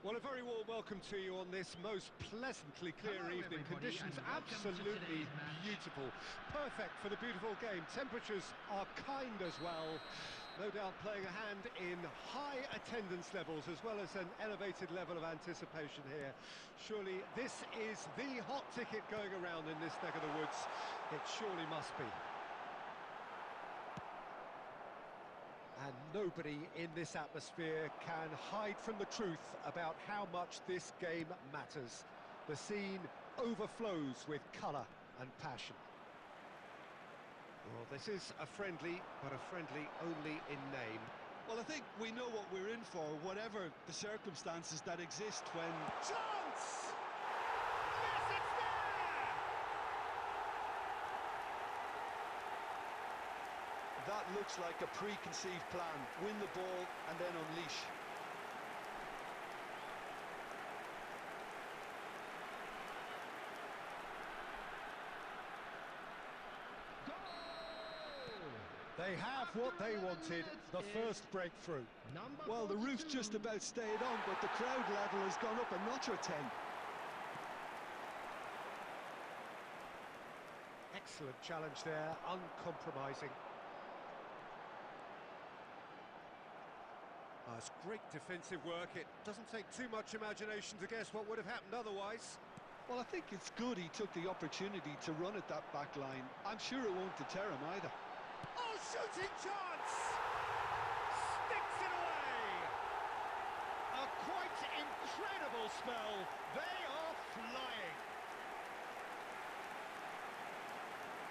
Well, a very warm welcome to you on this most pleasantly clear evening. Conditions absolutely beautiful. Perfect for the beautiful game. Temperatures are kind as well. No doubt playing a hand in high attendance levels as well as an elevated level of anticipation here. Surely this is the hot ticket going around in this neck of the woods. It surely must be. And nobody in this atmosphere can hide from the truth about how much this game matters. The scene overflows with colour and passion. Well, this is a friendly, but a friendly only in name. Well, I think we know what we're in for, whatever the circumstances that exist when... Chance! Yes, it's there! That looks like a preconceived plan. Win the ball and then unleash. They have what they wanted, the first breakthrough. Well, the roof's just about stayed on, but the crowd level has gone up a notch or 10. Excellent challenge there, uncompromising. It's great defensive work. It doesn't take too much imagination to guess what would have happened otherwise. Well, I think it's good he took the opportunity to run at that back line. I'm sure it won't deter him either. Oh, shooting chance! Sticks it away! A quite incredible spell. They are flying.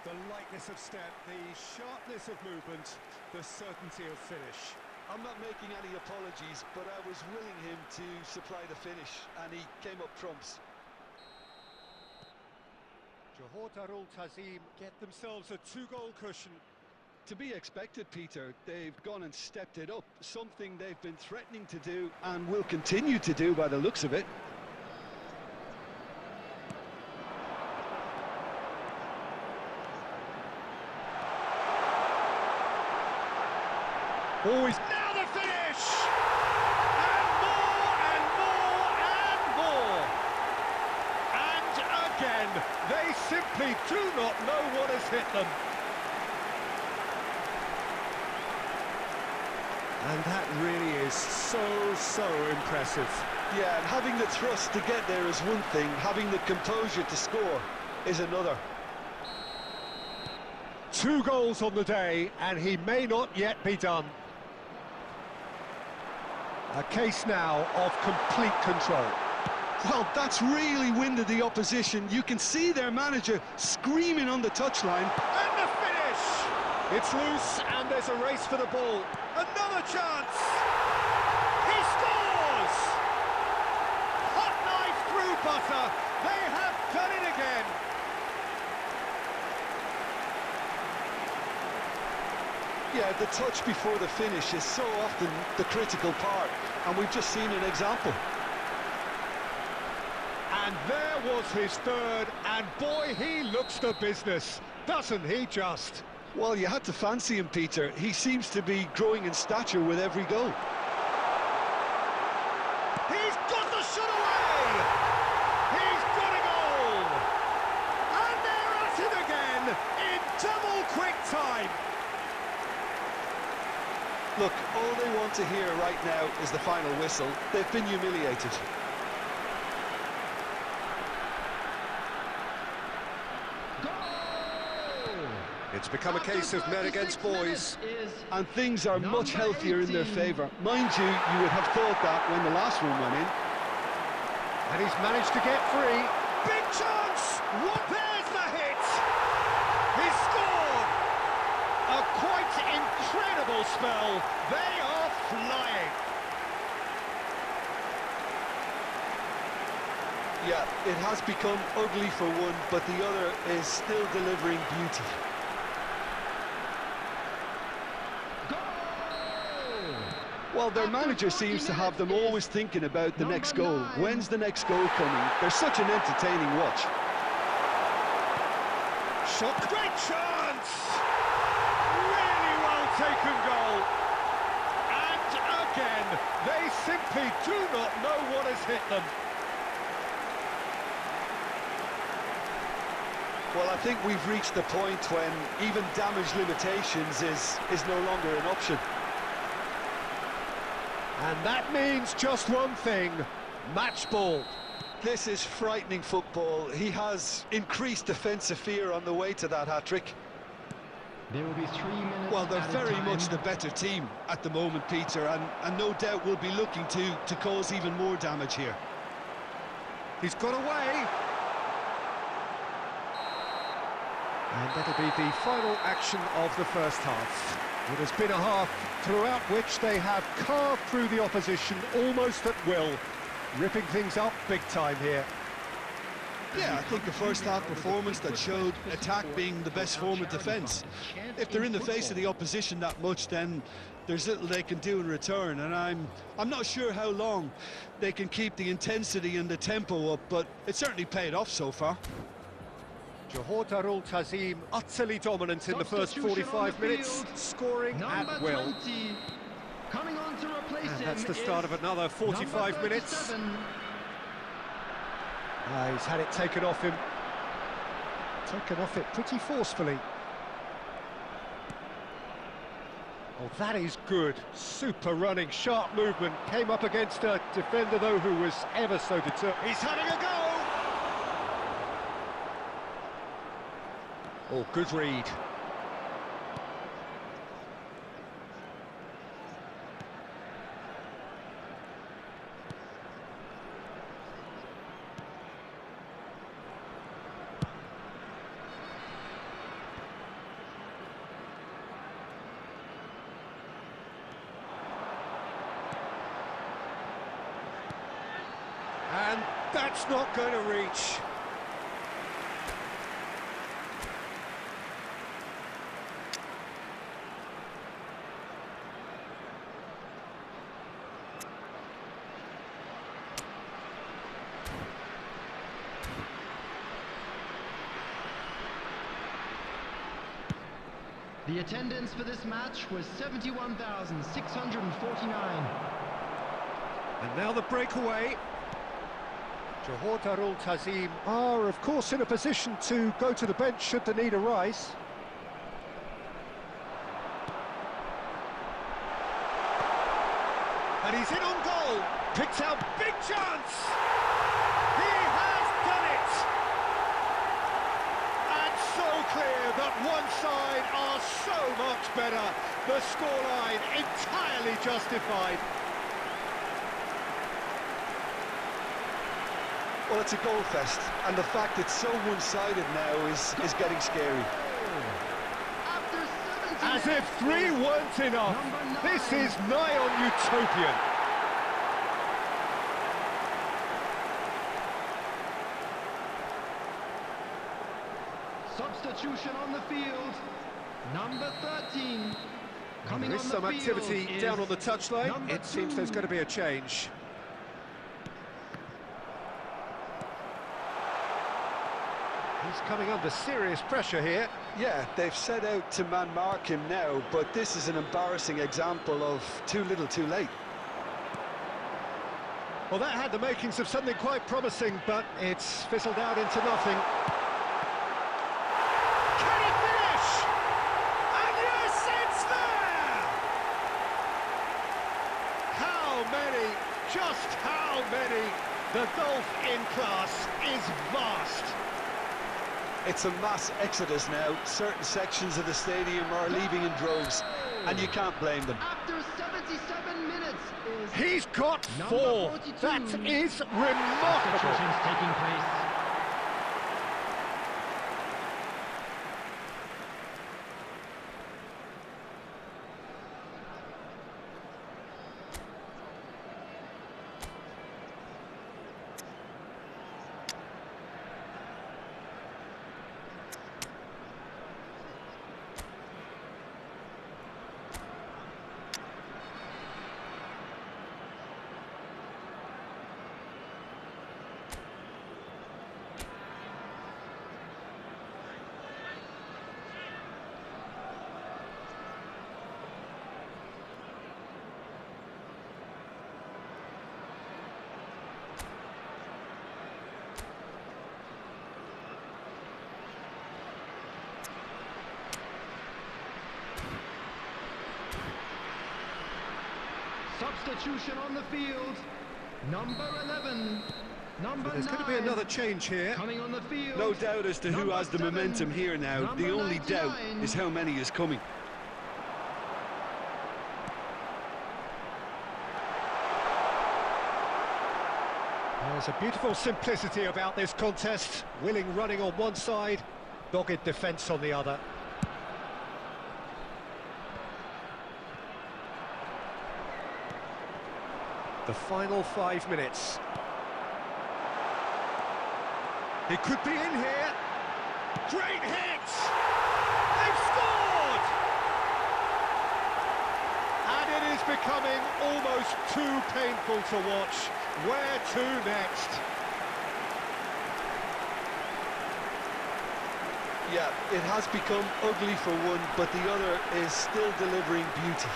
The lightness of step, the sharpness of movement, the certainty of finish. I'm not making any apologies, but I was willing him to supply the finish, and he came up trumps. Johor Darul Tazim get themselves a two-goal cushion. To be expected, Peter. They've gone and stepped it up, something they've been threatening to do and will continue to do by the looks of it. Always now the finish! And more and more and more! And again, they simply do not know what has hit them. And that really is so impressive. Yeah, and having the thrust to get there is one thing, having the composure to score is another. 2 goals on the day, and he may not yet be done. A case now of complete control. Well, that's really winded the opposition. You can see their manager screaming on the touchline. And the finish! It's loose, and there's a race for the ball. Another chance! He scores! Hot knife through butter. They have done it again. Yeah, the touch before the finish is so often the critical part, and we've just seen an example. And there was his third, and boy, he looks the business, doesn't he just? Well, you had to fancy him, Peter. He seems to be growing in stature with every goal. He's got the shot away! He's got a goal! And they're at it again in double quick time! Look, all they want to hear right now is the final whistle. They've been humiliated. It's become a case of men against boys. And things are much healthier in their favour. Mind you, you would have thought that when the last one went in. And he's managed to get free. Big chance! What? There's the hit! He scored! A quite incredible spell. They are flying. Yeah, it has become ugly for one, but the other is still delivering beauty. Well, their manager seems to have them always thinking about the next goal. When's the next goal coming? They're such an entertaining watch. Shot, great chance! Really well taken goal. And again, They simply do not know what has hit them. Well, I think we've reached the point when even damage limitations is no longer an option. And that means just one thing: match ball. This is frightening football. He has increased defensive fear on the way to that hat-trick. There will be 3 minutes. Well, they're very much the better team at the moment, Peter, and no doubt will be looking to cause even more damage here. He's got away. And that'll be the final action of the first half. It has been a half throughout which they have carved through the opposition almost at will, ripping things up big time here. Yeah, I think the first half performance that showed attack being the best form of defence. If they're in the face of the opposition that much, then there's little they can do in return, and I'm not sure how long they can keep the intensity and the tempo up, but it certainly paid off so far. Johor Darul Tazim utterly dominant in the first 45 minutes, scoring at will. 20, coming on to replace And that's him the start of another 45 minutes. He's had it taken off him. Taken off it pretty forcefully. Oh, that is good. Super running, sharp movement. Came up against a defender, though, who was ever so determined. He's having a go! Oh, good read. And that's not going to reach. The attendance for this match was 71,649. And now the breakaway. Johor Darul Tazim are, of course, in a position to go to the bench should the need arise. And he's in on goal. Picks out big chance. He has done it. And so clear that one side are so much better. The scoreline entirely justified. Well, it's a goal fest, and the fact it's so one-sided now is getting scary. As if 3 weren't enough. This is nigh on utopian. Substitution on the field. Number 13. Coming There is on some the activity field down is on the touchline. number It seems 2. there's going to be a change. He's coming under serious pressure here. Yeah, they've set out to man-mark him now, but this is an embarrassing example of too little too late. Well, that had the makings of something quite promising, but it's fizzled out into nothing. Can he finish? And yes, it's there! How many? Just how many? The gulf in class is vast. It's a mass exodus now. Certain sections of the stadium are leaving in droves, and you can't blame them. After 77 minutes is He's got number 4. 42. That is remarkable. Substitutions taking place. Substitution on the field. Number 11. Number There's 9. going to be another change here. Coming on the field. No doubt as to who has the momentum here now. The only doubt is how many is coming. There's a beautiful simplicity about this contest. Willing running on one side, dogged defence on the other. The final 5 minutes. It could be in here. Great hit! They've scored! And it is becoming almost too painful to watch. Where to next? Yeah, it has become ugly for one, but the other is still delivering beauty.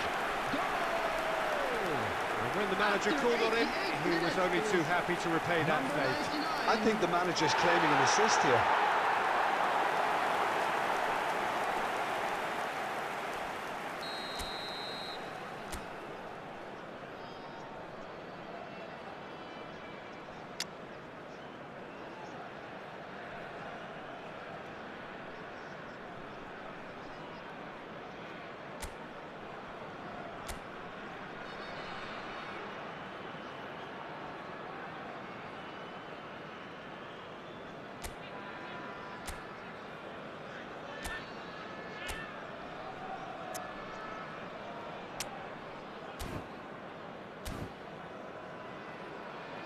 And when the manager called on him, he was only too happy to repay that fate. I think the manager's claiming an assist here.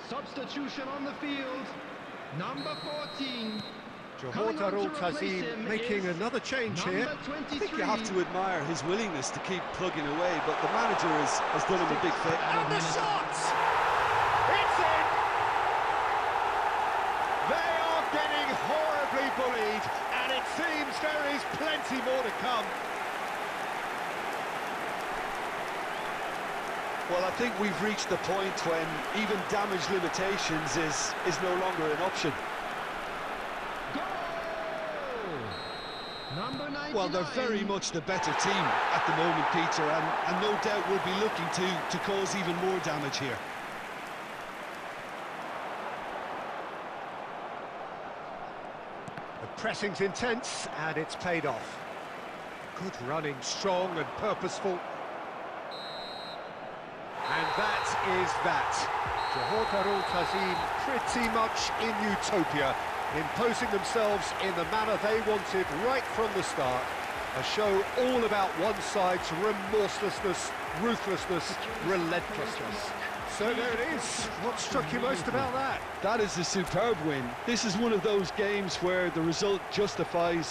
Substitution on the field. Number 14. Johor Tazim making another change here. I think you have to admire his willingness to keep plugging away, but the manager has done him a big favor. And the shot! It's in! They are getting horribly bullied, and it seems there is plenty more to come. Well, I think we've reached the point when even damage limitations is no longer an option. Goal! Number 99. Well, they're very much the better team at the moment, Peter, and no doubt will be looking to cause even more damage here. The pressing's intense, and it's paid off. Good running, strong and purposeful. And that is that. Johor Tazim pretty much in utopia, imposing themselves in the manner they wanted right from the start. A show all about one side's remorselessness, ruthlessness, relentlessness. So there it is. What struck you most about that? That is a superb win. This is one of those games where the result justifies